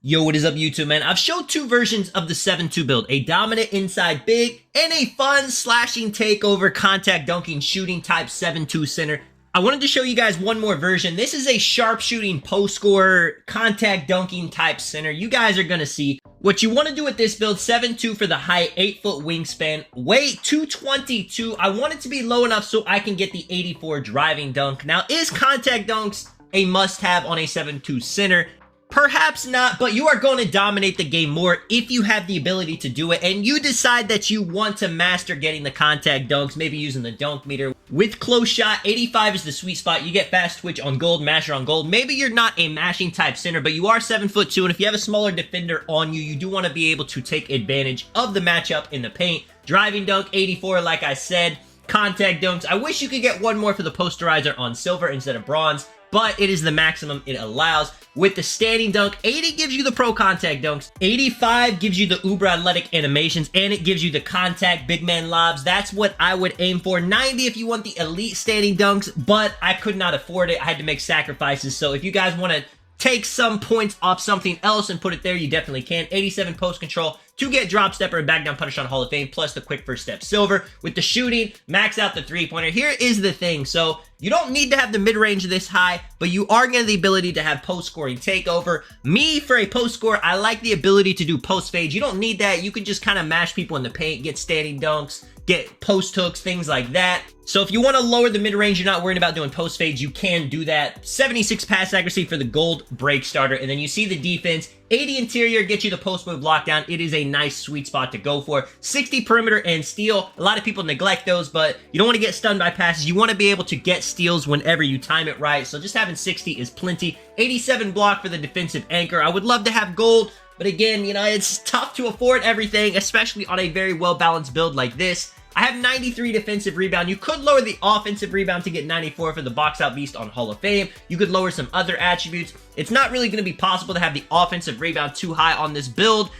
Yo, what is up, YouTube, man? I've showed two versions of the 7-2 build, a dominant inside big and a fun slashing takeover contact dunking shooting type 7-2 center. I wanted to show you guys one more version. This is a sharpshooting post scorer contact dunking type center. You guys are gonna see what you want to do with this build. 7-2 for the height, 8-foot wingspan, weight 222. I want it to be low enough so I can get the 84 driving dunk. Now, is contact dunks a must-have on a 7-2 center? Perhaps not, but you are going to dominate the game more if you have the ability to do it, and you decide that you want to master getting the contact dunks, maybe using the dunk meter. With close shot, 85 is the sweet spot. You get fast twitch on gold, masher on gold. Maybe you're not a mashing type center, but you are 7'2", and if you have a smaller defender on you, you do want to be able to take advantage of the matchup in the paint. Driving dunk, 84, like I said. Contact dunks, I wish you could get one more for the posterizer on silver instead of bronze, but it is the maximum it allows. With the standing dunk, 80 gives you the pro contact dunks, 85 gives you the uber athletic animations, and it gives you the contact big man lobs. That's what I would aim for. 90 if you want the elite standing dunks, but I could not afford it. I had to make sacrifices, so if you guys want to take some points off something else and put it there, you definitely can. 87 post control to get drop stepper and back down punisher on Hall of Fame, plus the quick first step silver. With the shooting, max out the three-pointer. Here is the thing. So you don't need to have the mid-range this high, but you are getting the ability to have post-scoring takeover. Me, for a post-score, I like the ability to do post-fades. You don't need that. You can just kind of mash people in the paint, get standing dunks, get post hooks, things like that. So if you want to lower the mid-range, you're not worried about doing post fades, you can do that. 76 pass accuracy for the gold break starter, and then you see the defense. 80 interior gets you the post move lockdown. It is a nice sweet spot to go for. 60 perimeter and steal. A lot of people neglect those, but you don't want to get stunned by passes. You want to be able to get steals whenever you time it right, so just having 60 is plenty. 87 block for the defensive anchor. I would love to have gold, but again, you know, it's tough to afford everything, especially on a very well-balanced build like this. I have 93 defensive rebound. You could lower the offensive rebound to get 94 for the box out beast on Hall of Fame. You could lower some other attributes. It's not really going to be possible to have the offensive rebound too high on this build.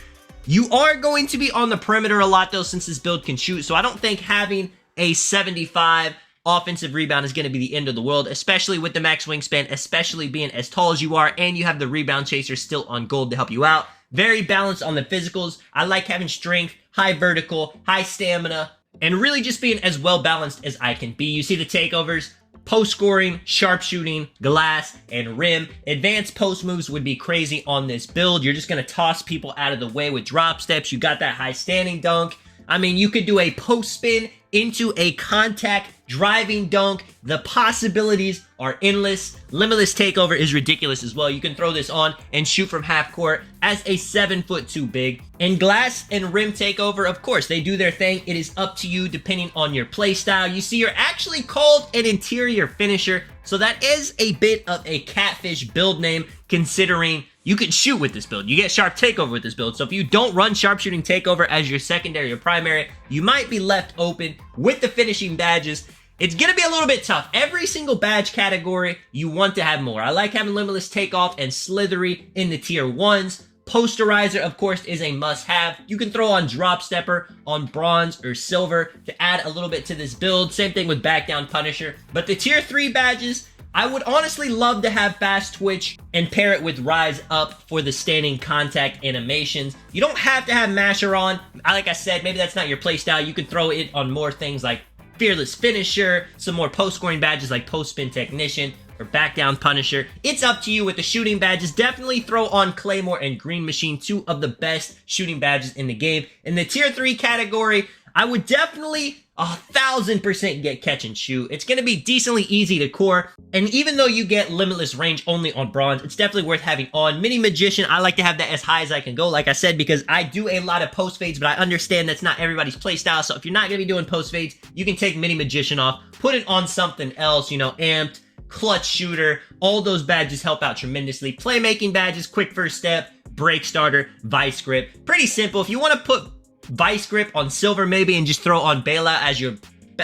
You are going to be on the perimeter a lot though, since this build can shoot, so I don't think having a 75 offensive rebound is going to be the end of the world, especially with the max wingspan, especially being as tall as you are, and you have the rebound chaser still on gold to help you out. Very balanced on the physicals. I like having strength, high vertical, high stamina, and really just being as well balanced as I can be. You see the takeovers, post scoring, sharpshooting, glass, and rim. Advanced post moves would be crazy on this build. You're just going to toss people out of the way with drop steps. You got that high standing dunk. I mean, you could do a post spin into a contact driving dunk. The possibilities are endless. Limitless takeover is ridiculous as well. You can throw this on and shoot from half court as a 7'2" big. And glass and rim takeover, of course, they do their thing. It is up to you depending on your play style. You see, you're actually called an interior finisher, so that is a bit of a catfish build name, considering you can shoot with this build. You get sharp takeover with this build. So if you don't run sharpshooting takeover as your secondary or primary, you might be left open with the finishing badges. It's going to be a little bit tough. Every single badge category, you want to have more. I like having limitless takeoff and slithery in the tier 1s. Posterizer, of course, is a must-have. You can throw on drop stepper on bronze or silver to add a little bit to this build. Same thing with back down punisher. But the tier 3 badges, I would honestly love to have fast twitch and pair it with rise up for the standing contact animations. You don't have to have masher on. Like I said, maybe that's not your playstyle. You could throw it on more things like fearless finisher, some more post scoring badges like post spin technician or back down punisher. It's up to you. With the shooting badges, definitely throw on claymore and green machine, two of the best shooting badges in the game. In the tier 3 category, I would definitely 1000% get catch and shoot. It's going to be decently easy to core, and even though you get limitless range only on bronze, it's definitely worth having on. Mini magician, I like to have that as high as I can go, like I said, because I do a lot of post fades, but I understand that's not everybody's playstyle. So if you're not going to be doing post fades, you can take mini magician off, put it on something else, you know, amped, clutch shooter. All those badges help out tremendously. Playmaking badges, quick first step, break starter, vice grip. Pretty simple. If you want to put vice grip on silver maybe and just throw on bailout as your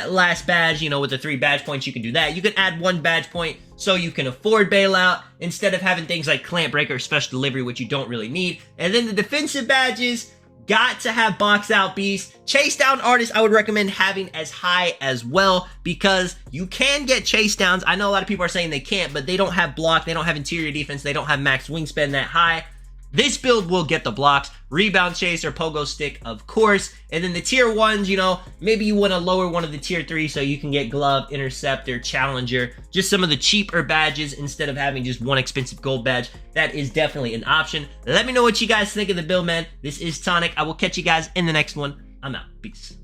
last badge, you know, with the 3 badge points, you can do that. You can add 1 badge point so you can afford bailout instead of having things like clamp breaker or special delivery, which you don't really need. And then the defensive badges, got to have box out beast. Chase down artist, I would recommend having as high as well, because you can get chase downs. I know a lot of people are saying they can't, but they don't have block, they don't have interior defense, they don't have max wingspan that high. This build will get the blocks, rebound chaser, pogo stick, of course. And then the tier 1s, you know, maybe you want to lower one of the tier 3s so you can get glove, interceptor, challenger, just some of the cheaper badges instead of having just one expensive gold badge. That is definitely an option. Let me know what you guys think of the build, man. This is Tonic. I will catch you guys in the next one. I'm out. Peace.